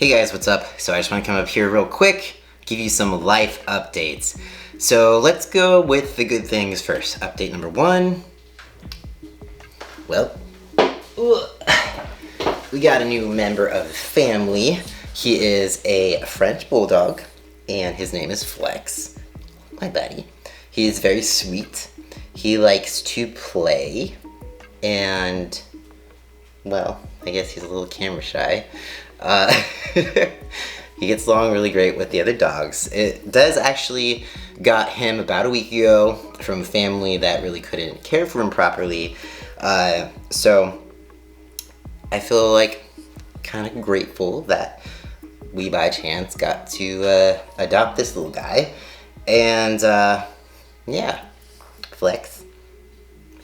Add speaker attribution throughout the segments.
Speaker 1: Hey guys, what's up? So I just want to come up here real quick, give you some life updates. So let's go with the good things first. Update number one. Well, we got a new member of the family. He is a French bulldog, and his name is Flex, my buddy. He is very sweet. He likes to play, and, well, I guess he's a little camera shy. He gets along really great with the other dogs. It does actually got him about a week ago from a family that really couldn't care for him properly. So I feel like kind of grateful that we by chance got to adopt this little guy. And yeah, Flex,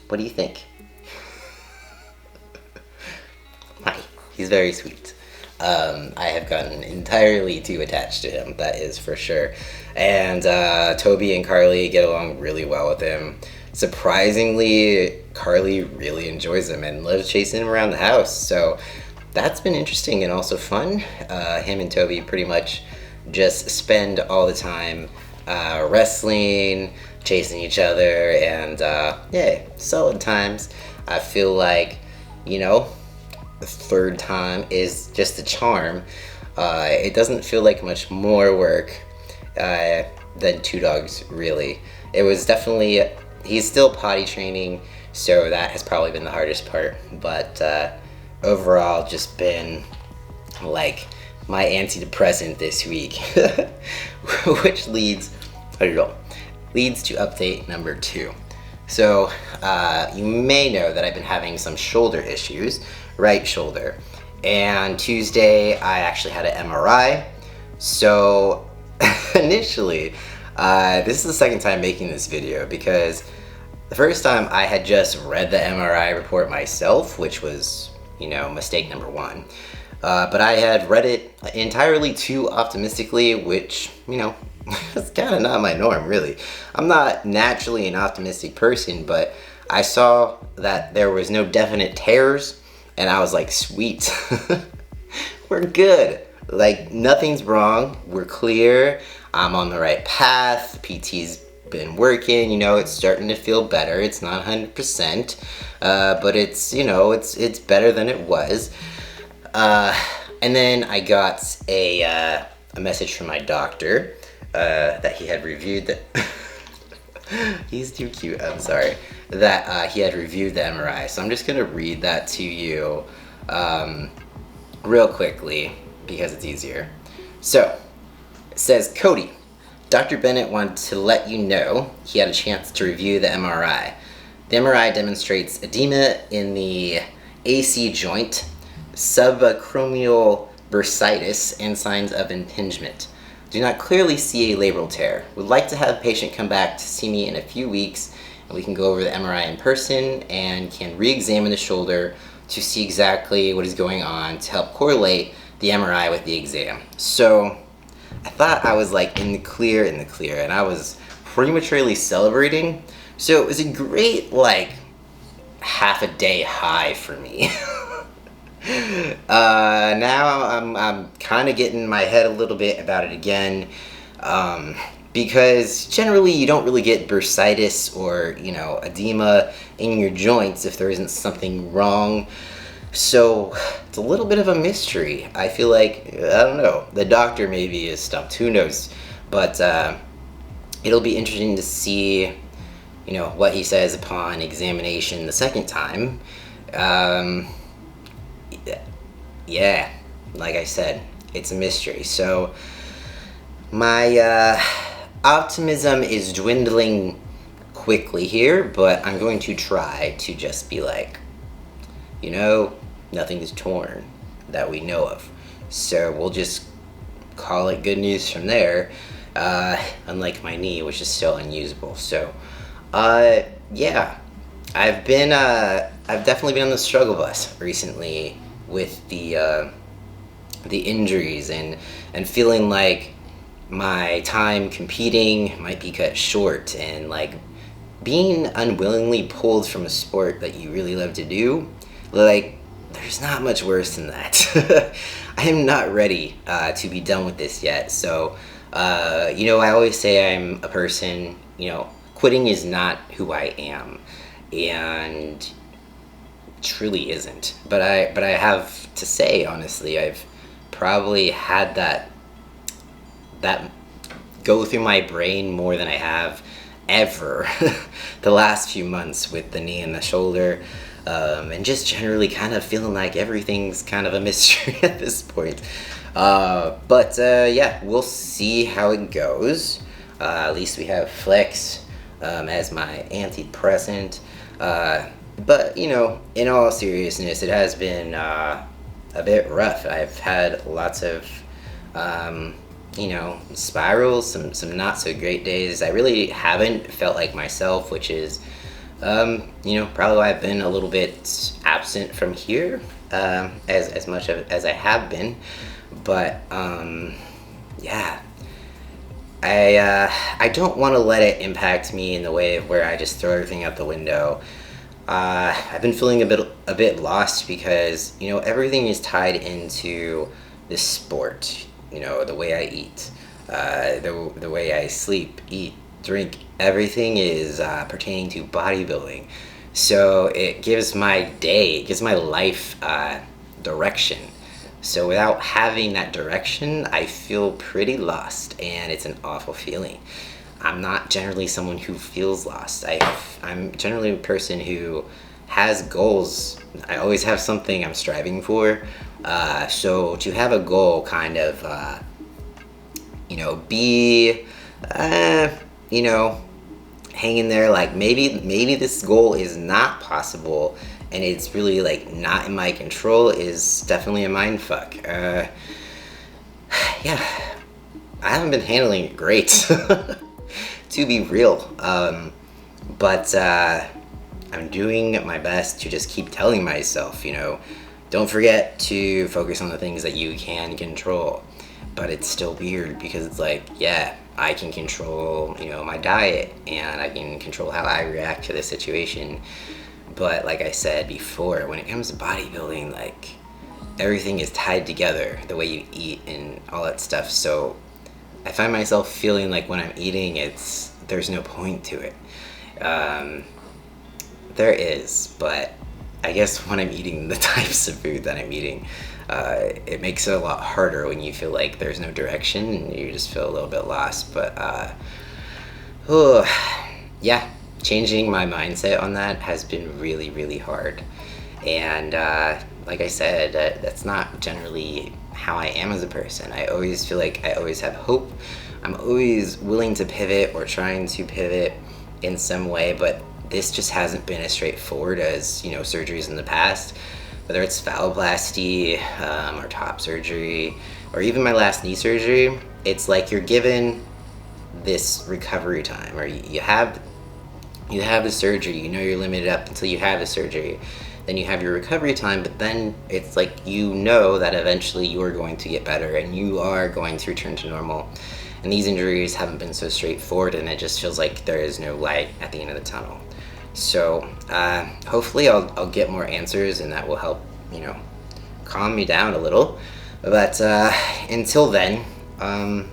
Speaker 1: what do you think? Hi, he's very sweet. I have gotten entirely too attached to him, that is for sure. And Toby and Carly get along really well with him. Surprisingly, Carly really enjoys him and loves chasing him around the house. So that's been interesting and also fun. Him and Toby pretty much just spend all the time wrestling, chasing each other, and yeah, solid times. I feel like, you know, the third time is just a charm. It doesn't feel like much more work than two dogs, really. It was definitely, he's still potty training, so that has probably been the hardest part, but overall just been like my antidepressant this week. Which leads to update number two. So you may know that I've been having some shoulder issues, right shoulder, and Tuesday I actually had an MRI. So initially, this is the second time making this video, because the first time I had just read the MRI report myself, which was, you know, mistake number one. But I had read it entirely too optimistically, which, you know, it's kind of not my norm, really. I'm not naturally an optimistic person, but I saw that there was no definite tears, and I was like, sweet, we're good. Like, nothing's wrong, we're clear, I'm on the right path, PT's been working, you know, it's starting to feel better. It's not 100%, but it's, you know, it's better than it was. And then I got a message from my doctor that he had reviewed the he's too cute, I'm sorry, that he had reviewed the MRI. So I'm just gonna read that to you real quickly because it's easier. So it says, Cody, Dr. Bennett wanted to let you know he had a chance to review the MRI. The MRI demonstrates edema in the AC joint, subacromial bursitis, and signs of impingement. Do not clearly see a labral tear. Would like to have a patient come back to see me in a few weeks, and we can go over the MRI in person and can re-examine the shoulder to see exactly what is going on to help correlate the MRI with the exam. So I thought I was like in the clear, and I was prematurely celebrating. So it was a great like half a day high for me. Now I'm kind of getting my head a little bit about it again, because generally you don't really get bursitis or, you know, edema in your joints if there isn't something wrong. So it's a little bit of a mystery. I feel like, I don't know, the doctor maybe is stumped, who knows, but it'll be interesting to see, you know, what he says upon examination the second time. Yeah, like I said, it's a mystery. So my optimism is dwindling quickly here, but I'm going to try to just be like, you know, nothing is torn that we know of. So we'll just call it good news from there, unlike my knee, which is still unusable. So, yeah, I've definitely been on the struggle bus recently with the injuries and feeling like my time competing might be cut short, and like being unwillingly pulled from a sport that you really love to do. Like, there's not much worse than that. I am not ready to be done with this yet. So, you know, I always say I'm a person, you know, quitting is not who I am, and truly isn't. But I have to say, honestly, I've probably had that go through my brain more than I have ever the last few months with the knee and the shoulder, and just generally kind of feeling like everything's kind of a mystery at this point. But yeah, we'll see how it goes. At least we have Flex as my antidepressant. But, you know, in all seriousness, it has been a bit rough. I've had lots of you know, spirals, some not so great days. I really haven't felt like myself, which is, you know, probably why I've been a little bit absent from here, as much as I have been. But yeah, I don't want to let it impact me in the way of where I just throw everything out the window. I've been feeling a bit lost because, you know, everything is tied into this sport. You know, the way I eat, the way I sleep, eat, drink, everything is pertaining to bodybuilding. So it gives my day, it gives my life direction. So without having that direction, I feel pretty lost, and it's an awful feeling. I'm not generally someone who feels lost. I'm generally a person who has goals. I always have something I'm striving for. So to have a goal kind of, you know, be, you know, hanging there like maybe this goal is not possible and it's really like not in my control is definitely a mind fuck. Yeah, I haven't been handling it great, to be real. But I'm doing my best to just keep telling myself, you know, don't forget to focus on the things that you can control. But it's still weird because it's like, yeah, I can control, you know, my diet and I can control how I react to the situation. But like I said before, when it comes to bodybuilding, like everything is tied together, the way you eat and all that stuff. So I find myself feeling like when I'm eating, there's no point to it. There is, but I guess when I'm eating the types of food that I'm eating, it makes it a lot harder when you feel like there's no direction and you just feel a little bit lost. But yeah, changing my mindset on that has been really, really hard. And like I said, that's not generally how I am as a person. I always feel like I always have hope. I'm always willing to pivot or trying to pivot in some way, but this just hasn't been as straightforward as, you know, surgeries in the past, whether it's phalloplasty or top surgery or even my last knee surgery. It's like you're given this recovery time, or you have the surgery, you know, you're limited up until you have the surgery, then you have your recovery time, but then it's like, you know, that eventually you are going to get better and you are going to return to normal. And these injuries haven't been so straightforward, and it just feels like there is no light at the end of the tunnel. So hopefully I'll get more answers, and that will help, you know, calm me down a little. But until then, I'm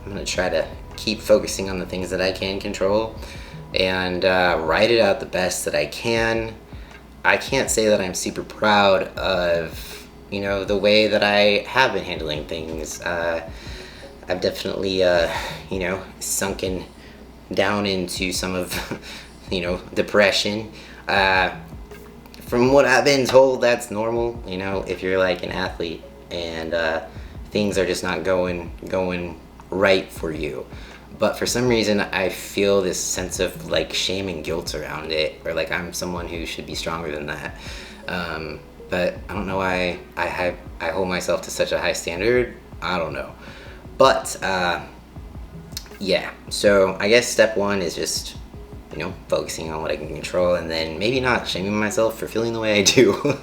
Speaker 1: gonna try to keep focusing on the things that I can control and write it out the best that I can. I can't say that I'm super proud of, you know, the way that I have been handling things. I've definitely, you know, sunken down into some of, you know, depression. From what I've been told, that's normal, you know, if you're like an athlete and things are just not going right for you. But for some reason, I feel this sense of like shame and guilt around it, or like I'm someone who should be stronger than that. But I don't know why I hold myself to such a high standard. I don't know. But yeah, so I guess step one is just, you know, focusing on what I can control, and then maybe not shaming myself for feeling the way I do.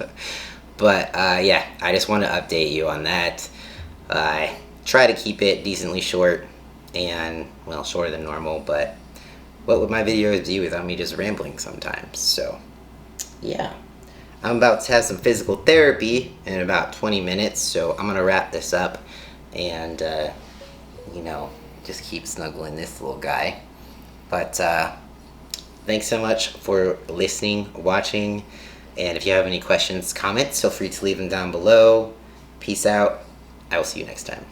Speaker 1: But yeah, I just want to update you on that. I try to keep it decently short, and, well, shorter than normal, but what would my videos be without me just rambling sometimes? So yeah, I'm about to have some physical therapy in about 20 minutes, so I'm gonna wrap this up and, just keep snuggling this little guy. But thanks so much for listening, watching, and if you have any questions, comments, feel free to leave them down below. Peace out. I will see you next time.